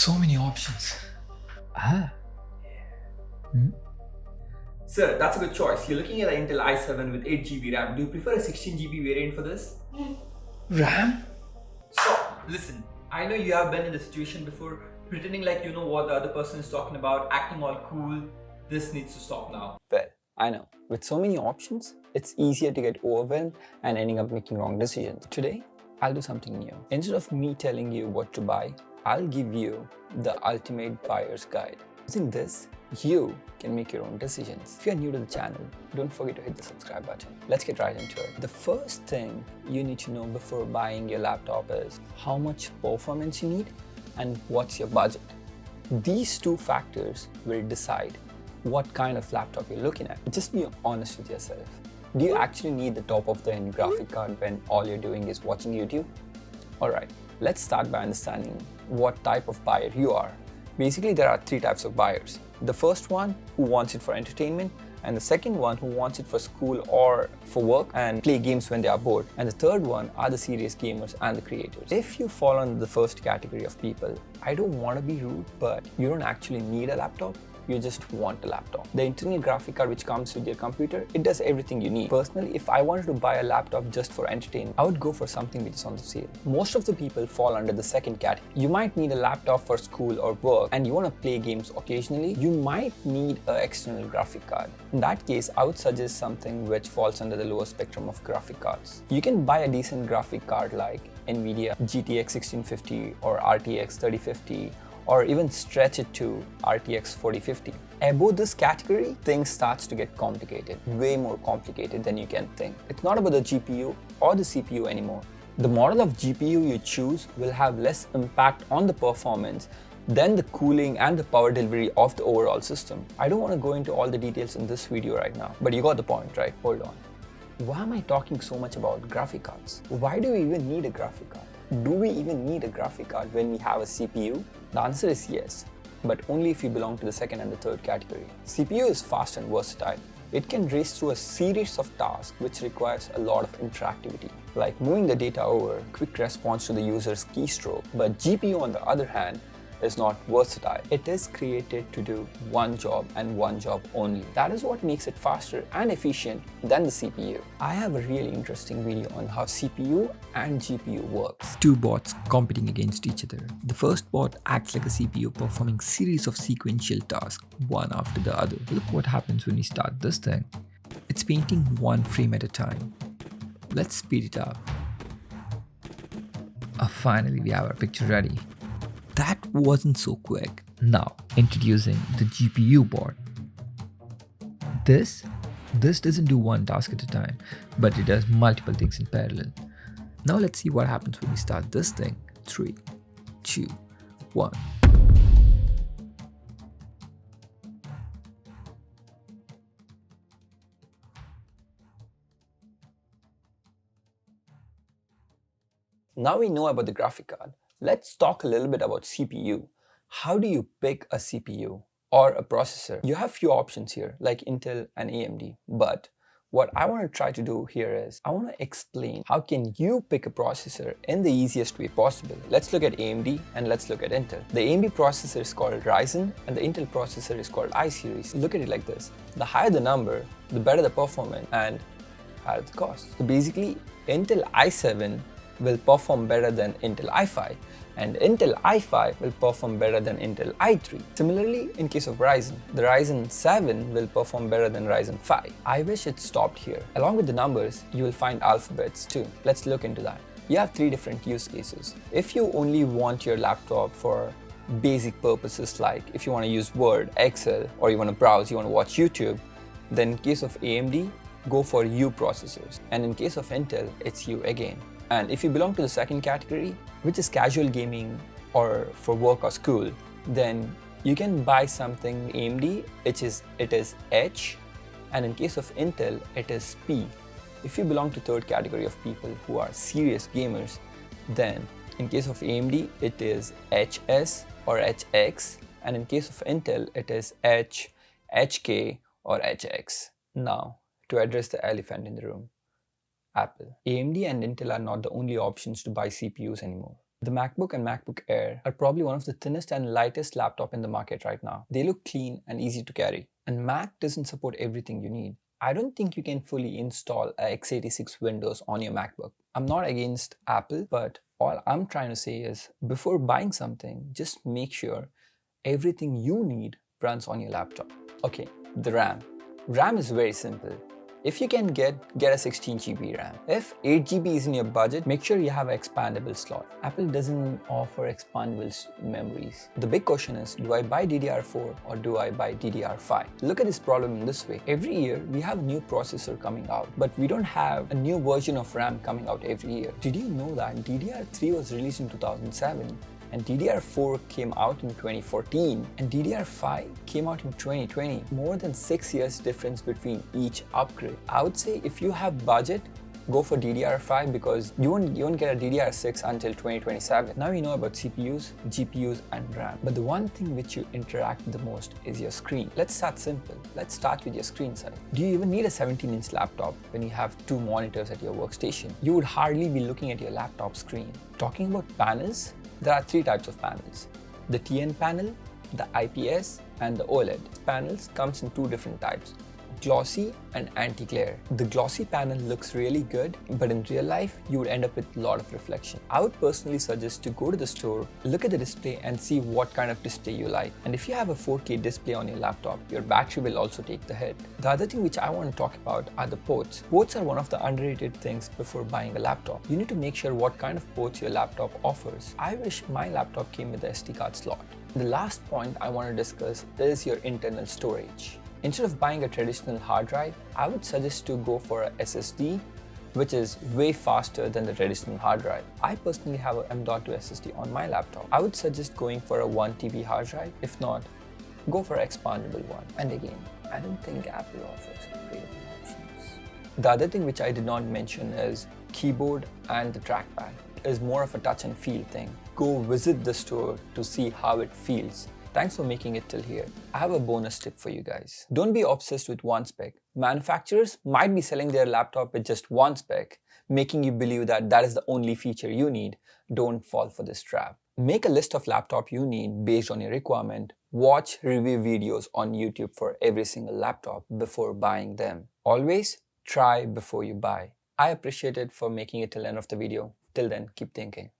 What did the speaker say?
so many options. Ah. Sir, that's a good choice. You're looking at an Intel i7 with 8 GB RAM. Do you prefer a 16 GB variant for this? RAM? Stop. Listen, I know you have been in this situation before, pretending like you know what the other person is talking about, acting all cool. This needs to stop now. Well, I know. With so many options, it's easier to get overwhelmed and ending up making wrong decisions. Today, I'll do something new. Instead of me telling you what to buy, I'll give you the ultimate buyer's guide. Using this, you can make your own decisions. If you're new to the channel, don't forget to hit the subscribe button. Let's get right into it. The first thing you need to know before buying your laptop is how much performance you need and what's your budget. These two factors will decide what kind of laptop you're looking at. Just be honest with yourself. Do you actually need the top of the end graphic card when all you're doing is watching YouTube? Alright, let's start by understanding what type of buyer you are. Basically, there are three types of buyers. The first one who wants it for entertainment, and the second one who wants it for school or for work and play games when they are bored, and the third one are the serious gamers and the creators. If you fall under the first category of people, I don't want to be rude, but you don't actually need a laptop. You just want a laptop. The internal graphic card which comes with your computer, it does everything you need. Personally, if I wanted to buy a laptop just for entertainment, I would go for something which is on the sale. Most of the people fall under the second category. You might need a laptop for school or work and you want to play games occasionally, you might need an external graphic card. In that case, I would suggest something which falls under the lower spectrum of graphic cards. You can buy a decent graphic card like NVIDIA GTX 1650 or RTX 3050, or even stretch it to RTX 4050. Above this category, things starts to get complicated, way more complicated than you can think. It's not about the GPU or the CPU anymore. The model of GPU you choose will have less impact on the performance than the cooling and the power delivery of the overall system. I don't want to go into all the details in this video right now, but you got the point, right? Hold on. Why am I talking so much about graphic cards? Why do we even need a graphic card? Do we even need a graphic card when we have a CPU? The answer is yes, but only if you belong to the second and the third category. CPU is fast and versatile. It can race through a series of tasks which requires a lot of interactivity, like moving the data over, quick response to the user's keystroke. But GPU, on the other hand, is not versatile. It is created to do one job and one job only. That is what makes it faster and efficient than the CPU. I have a really interesting video on how CPU and GPU works. Two bots competing against each other. The first bot acts like a CPU performing series of sequential tasks, one after the other. Look what happens when we start this thing. It's painting one frame at a time. Let's speed it up. Finally, we have our picture ready. That wasn't so quick. Now, introducing the GPU bot. This doesn't do one task at a time, but it does multiple things in parallel. Now let's see what happens when we start this thing. 3, 2, 1. Now we know about the graphic card. Let's talk a little bit about CPU. How do you pick a CPU or a processor? You have few options here like Intel and AMD, but what I want to try to do here is I want to explain how can you pick a processor in the easiest way possible. Let's look at AMD and let's look at Intel. The AMD processor is called Ryzen and the Intel processor is called I-series. Look at it like this. The higher the number, the better the performance and higher the cost. So basically, Intel i7 will perform better than Intel i5 and Intel i5 will perform better than Intel i3. Similarly, in case of Ryzen, the Ryzen 7 will perform better than Ryzen 5. I wish it stopped here. Along with the numbers, you will find alphabets too. Let's look into that. You have three different use cases. If you only want your laptop for basic purposes like if you want to use Word, Excel, or you want to browse, you want to watch YouTube, then in case of AMD, go for U processors. And in case of Intel, it's U again. And if you belong to the second category, which is casual gaming or for work or school, then you can buy something AMD, it is H, and in case of Intel, it is P. If you belong to third category of people who are serious gamers, then in case of AMD, it is HS or HX, and in case of Intel, it is H, HK or HX. Now, to address the elephant in the room. Apple. AMD and Intel are not the only options to buy CPUs anymore. The MacBook and MacBook Air are probably one of the thinnest and lightest laptop in the market right now. They look clean and easy to carry. And Mac doesn't support everything you need. I don't think you can fully install a x86 Windows on your MacBook. I'm not against Apple, but all I'm trying to say is before buying something, just make sure everything you need runs on your laptop. Okay, the RAM. RAM is very simple. If you can get a 16 GB RAM. If 8 GB is in your budget, make sure you have an expandable slot. Apple doesn't offer expandable memories. The big question is, do I buy DDR4 or do I buy DDR5? Look at this problem in this way. Every year, we have a new processor coming out, but we don't have a new version of RAM coming out every year. Did you know that DDR3 was released in 2007? And DDR4 came out in 2014 and DDR5 came out in 2020. More than 6 years difference between each upgrade. I would say if you have budget, go for DDR5 because you won't get a DDR6 until 2027. Now you know about CPUs, GPUs and RAM. But the one thing which you interact with the most is your screen. Let's start simple. Let's start with your screen side. Do you even need a 17-inch laptop when you have 2 monitors at your workstation? You would hardly be looking at your laptop screen. Talking about panels, there are 3 types of panels. The TN panel, the IPS and the OLED. Panels comes in 2 different types, glossy and anti-glare. The glossy panel looks really good, but in real life, you would end up with a lot of reflection. I would personally suggest to go to the store, look at the display and see what kind of display you like. And if you have a 4K display on your laptop, your battery will also take the hit. The other thing which I want to talk about are the ports. Ports are one of the underrated things before buying a laptop. You need to make sure what kind of ports your laptop offers. I wish my laptop came with the SD card slot. The last point I want to discuss is your internal storage. Instead of buying a traditional hard drive, I would suggest to go for a SSD, which is way faster than the traditional hard drive. I personally have a M.2 SSD on my laptop. I would suggest going for a 1 TB hard drive. If not, go for an expandable one. And again, I don't think Apple offers great options. The other thing which I did not mention is keyboard and the trackpad. It is more of a touch and feel thing. Go visit the store to see how it feels. Thanks for making it till here. I have a bonus tip for you guys. Don't be obsessed with one spec. Manufacturers might be selling their laptop with just one spec, making you believe that that is the only feature you need. Don't fall for this trap. Make a list of laptop you need based on your requirement. Watch review videos on YouTube for every single laptop before buying them. Always try before you buy. I appreciate it for making it till the end of the video. Till then, keep thinking.